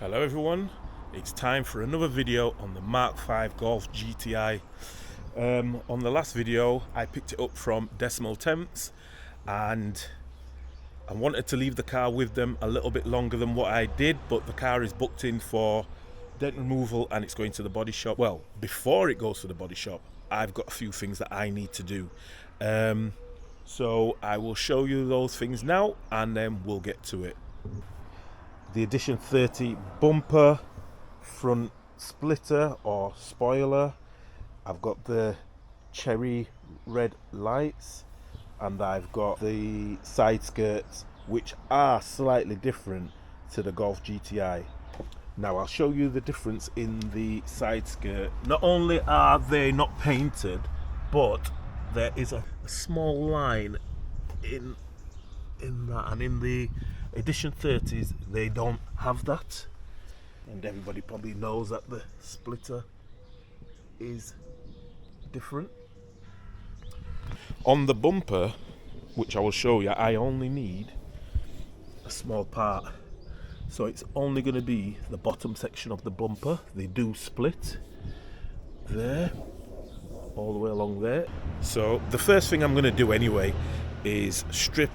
Hello everyone, it's time for another video on the Mk5 Golf GTI. On the last video I picked it up from Dents and I wanted to leave the car with them a little bit longer than what I did, but the car is booked in for dent removal and it's going to the body shop. Well, before it goes to the body shop, I've got a few things that I need to do. So I will show you those things now and then we'll get to it. The Edition 30 bumper, front splitter or spoiler. I've got the cherry red lights and I've got the side skirts, which are slightly different to the Golf GTI. Now I'll show you the difference in the side skirt. Not only are they not painted, but there is a small line in that, and in the Edition 30s they don't have that, and everybody probably knows that the splitter is different. On the bumper, which I will show you, I only need a small part, so it's only going to be the bottom section of the bumper. They do split there all the way along there. So the first thing I'm going to do anyway is strip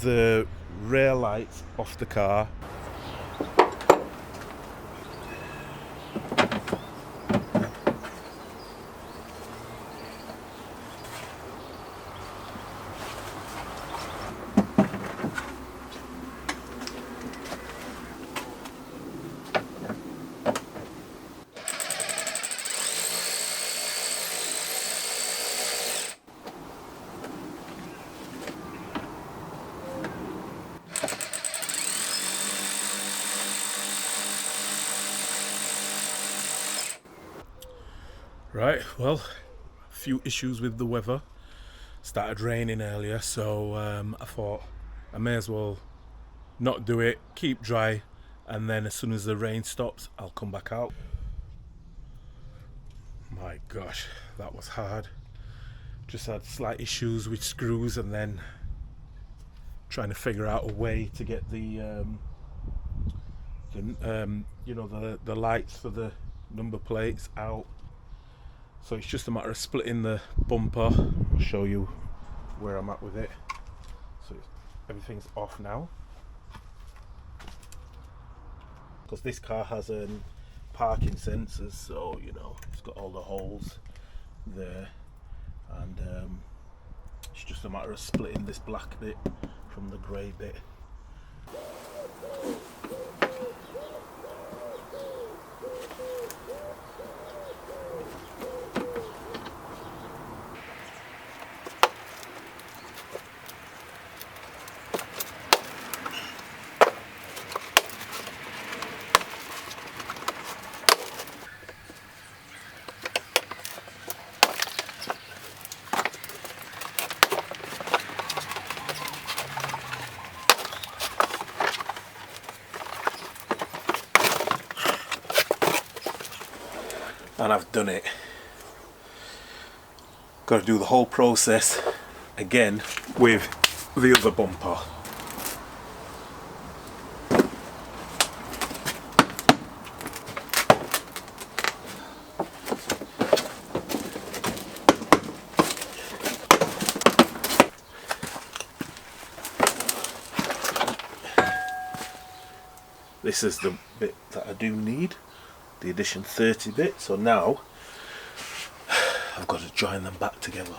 the rear lights off the car. Right, well, a few issues with the weather. Started raining earlier, so I thought I may as well not do it, keep dry, and then as soon as the rain stops, I'll come back out. My gosh, that was hard. Just had slight issues with screws and then trying to figure out a way to get the lights for the number plates out. So it's just a matter of splitting the bumper. I'll show you where I'm at with it. So everything's off now, because this car has parking sensors, so you know it's got all the holes there, and it's just a matter of splitting this black bit from the grey bit. And I've done it. Got to do the whole process again with the other bumper. This is the bit that I do need, the Edition 30 bit, so now I've got to join them back together.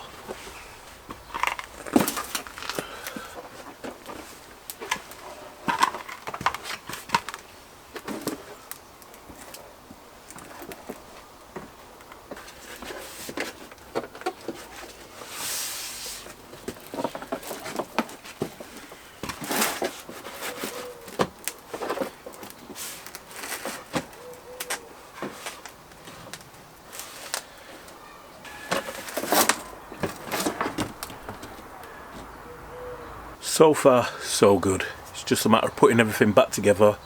So far so good. It's just a matter of putting everything back together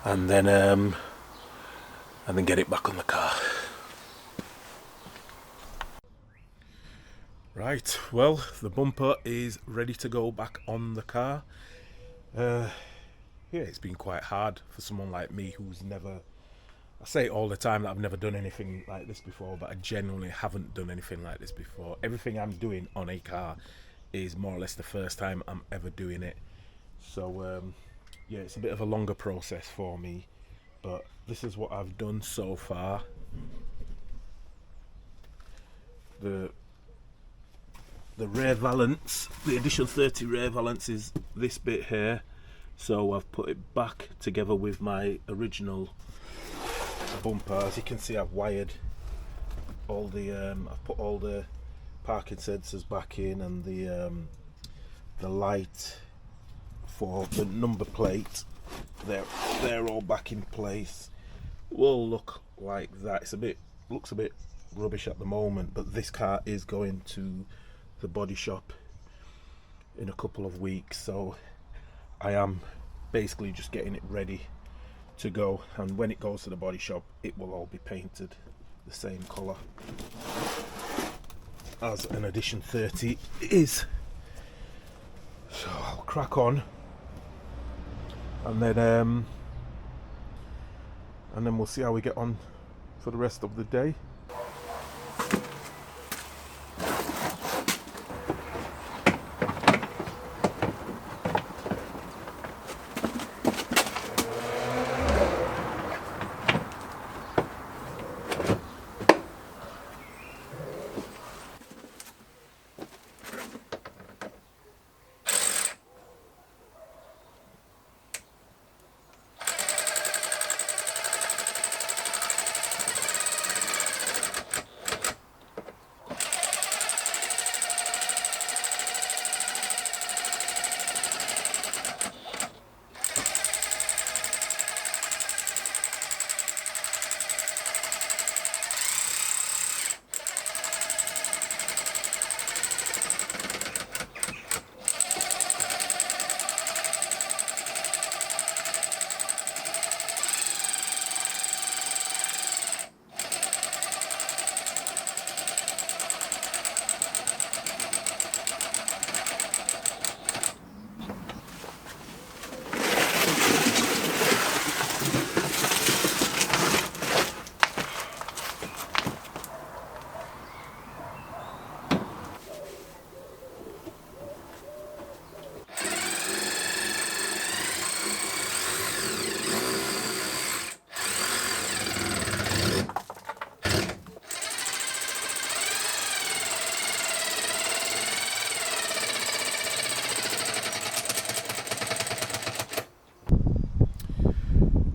and then get it back on the car. Right, well, the bumper is ready to go back on the car. yeah, it's been quite hard for someone like me who's never, I say it all the time that I've never done anything like this before, but I genuinely haven't done anything like this before. Everything I'm doing on a car is more or less the first time I'm ever doing it. So yeah, it's a bit of a longer process for me, but this is what I've done so far. The rear valance, the Edition 30 rear valance is this bit here, so I've put it back together with my original bumper. As you can see, I've wired all the I've put all the parking sensors back in, and the light for the number plate, they're all back in place. Will look like that. Looks a bit rubbish at the moment, but this car is going to the body shop in a couple of weeks, so I am basically just getting it ready to go, and when it goes to the body shop it will all be painted the same colour as an Edition 30 is. So I'll crack on, and then we'll see how we get on for the rest of the day.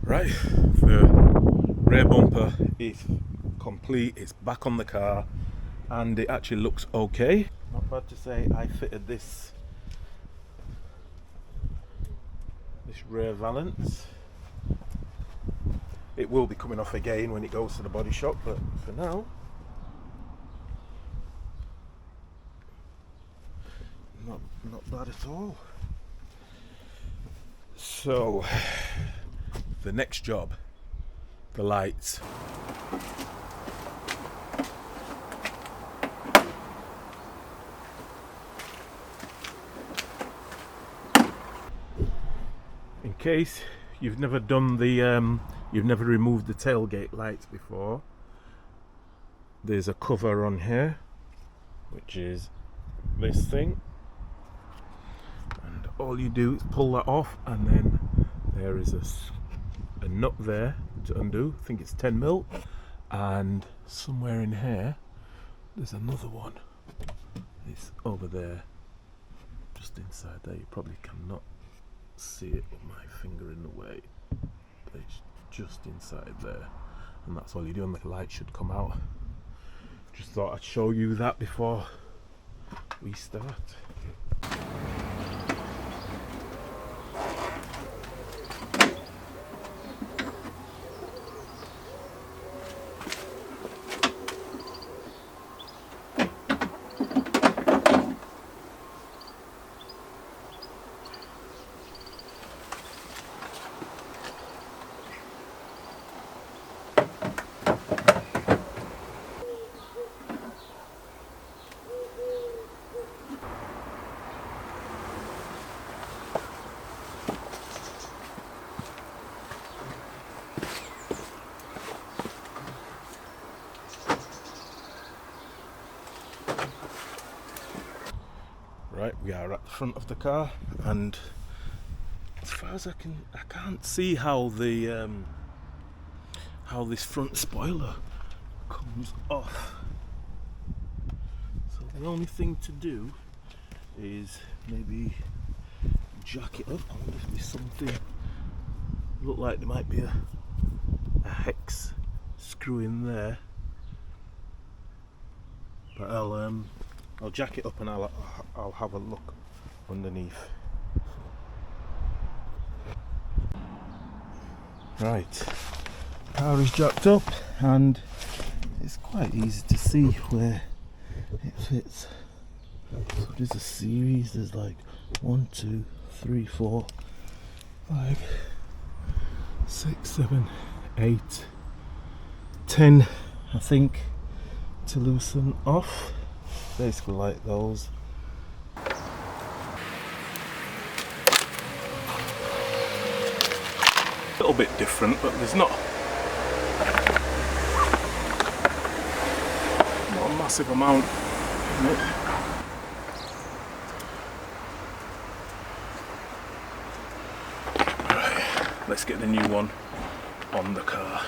Right, the rear bumper is complete, it's back on the car, and it actually looks okay. Not bad to say. I fitted this rear valance. It will be coming off again when it goes to the body shop, but for now, not bad at all. So the next job, the lights. In case you've never done you've never removed the tailgate lights before, there's a cover on here, which is this thing, and all you do is pull that off, and then there is a nut there to undo. I think it's 10mm, and somewhere in here there's another one. It's over there, just inside there. You probably cannot see it with my finger in the way, but it's just inside there, and that's all you do, and the light should come out. Just thought I'd show you that before we start. We are at the front of the car, and as far as I can't see how the how this front spoiler comes off. So the only thing to do is maybe jack it up. I wonder if there's something. Look like there might be a hex screw in there, but I'll jack it up and I'll have a look underneath. Right, car is jacked up and it's quite easy to see where it fits. So there's a series, there's like 1, 2, 3, 4, 5, 6, 7, 8, 10, I think, to loosen off. Basically like those. A little bit different, but there's not a massive amount in it. Right, let's get the new one on the car.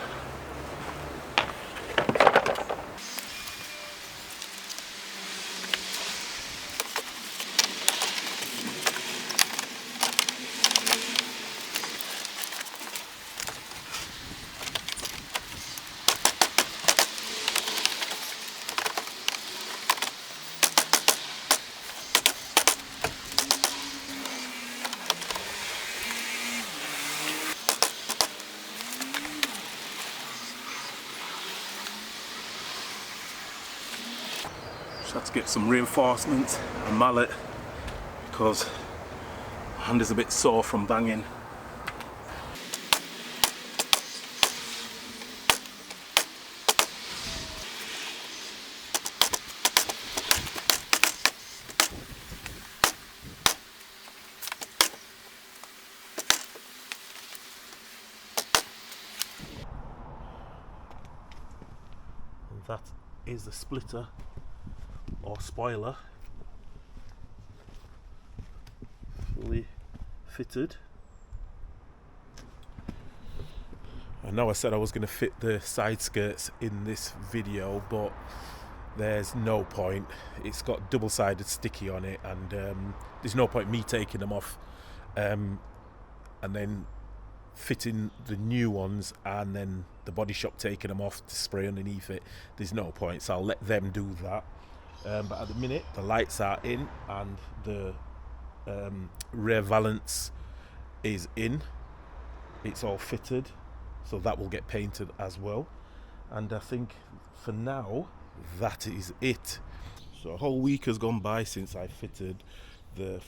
Have to get some reinforcement, a mallet, because my hand is a bit sore from banging. And that is the splitter or spoiler, fully fitted. I know I said I was going to fit the side skirts in this video, but there's no point. It's got double-sided sticky on it, and there's no point me taking them off and then fitting the new ones and then the body shop taking them off to spray underneath it. There's no point, so I'll let them do that. But at the minute the lights are in and the rear valance is in. It's all fitted, so that will get painted as well. And I think for now that is it. So a whole week has gone by since I fitted the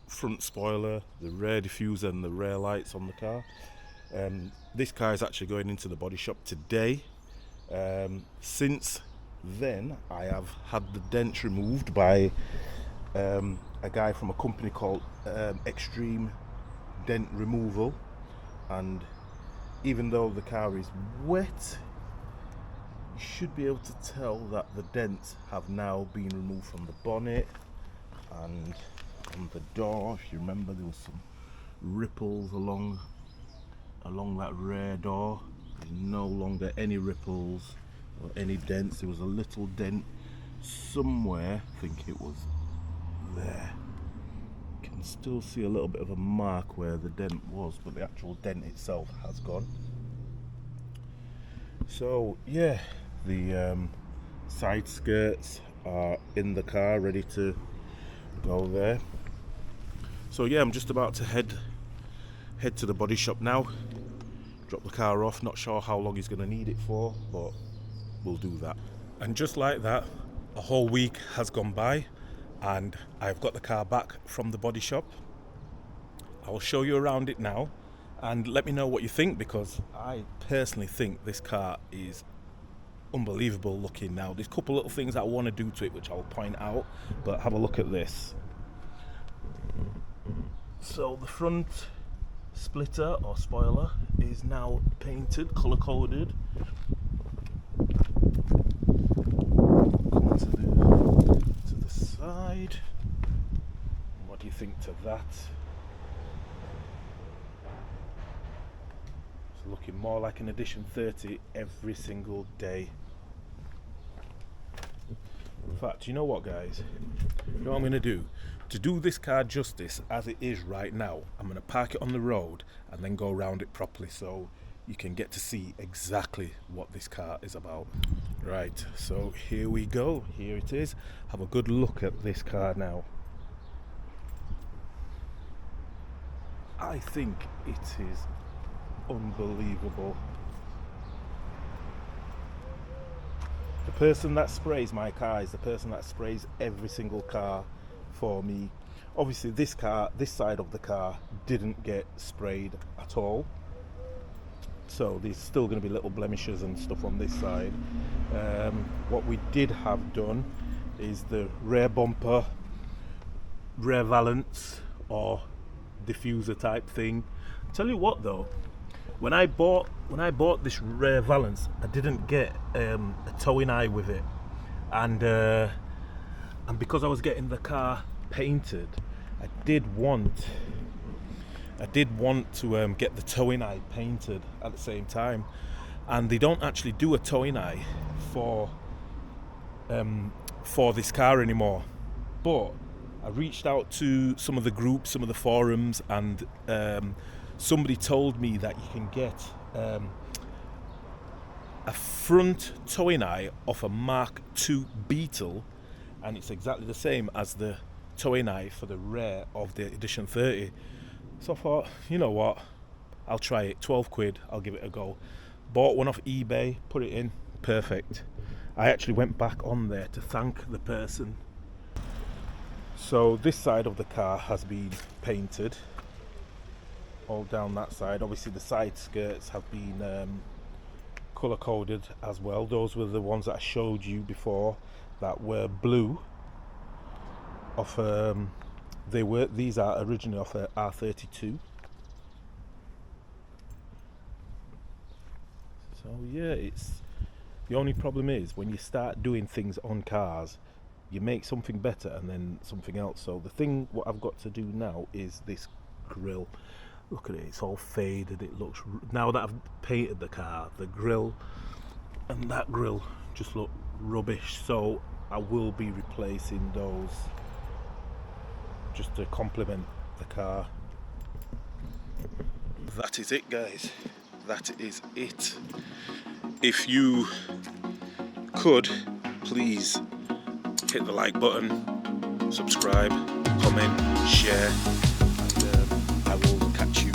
front spoiler, the rear diffuser and the rear lights on the car. This car is actually going into the body shop today. Since then I have had the dents removed by a guy from a company called Extreme Dent Removal, and even though the car is wet, you should be able to tell that the dents have now been removed from the bonnet and on the door. If you remember, there was some ripples along that rear door. There's no longer any ripples or any dents. There was a little dent somewhere, I think it was there. You can still see a little bit of a mark where the dent was, but the actual dent itself has gone. So yeah, the side skirts are in the car ready to go there. So yeah, I'm just about to head to the body shop now, drop the car off. Not sure how long he's going to need it for, but we'll do that. And just like that, a whole week has gone by and I've got the car back from the body shop. I'll show you around it now and let me know what you think, because I personally think this car is unbelievable looking now. There's a couple little things that I want to do to it which I'll point out, but have a look at this. So the front splitter or spoiler is now painted, colour coded. Come to the side. What do you think to that? It's looking more like an Edition 30 every single day. In fact, you know what, guys? You know what I'm going to do? To do this car justice as it is right now, I'm going to park it on the road and then go around it properly so you can get to see exactly what this car is about. Right, so here we go. Here it is. Have a good look at this car now. I think it is unbelievable. The person that sprays my car is the person that sprays every single car for me. Obviously this car, this side of the car didn't get sprayed at all, so there's still going to be little blemishes and stuff on this side. What we did have done is the rear bumper, rear valance or diffuser type thing. Tell you what though, when I bought this rear valance, I didn't get a towing eye with it, and because I was getting the car painted, I did want to get the towing eye painted at the same time, and they don't actually do a towing eye for this car anymore. But I reached out to some of the groups, some of the forums, and somebody told me that you can get a front towing eye off a Mark II Beetle, and it's exactly the same as the towing eye for the rear of the Edition 30. So I thought, you know what, I'll try it. 12 quid, I'll give it a go. Bought one off eBay, put it in, perfect. I actually went back on there to thank the person. So this side of the car has been painted, all down that side. Obviously the side skirts have been colour coded as well. Those were the ones that I showed you before that were blue off these are originally off a R32. So yeah, it's the only problem is when you start doing things on cars, you make something better and then something else. So the thing what I've got to do now is this grille. Look at it, it's all faded. It looks, now that I've painted the car, the grille and that grille just look rubbish, so I will be replacing those just to complement the car. That is it, guys. That is it. If you could please hit the like button, subscribe, comment, share, and I will catch you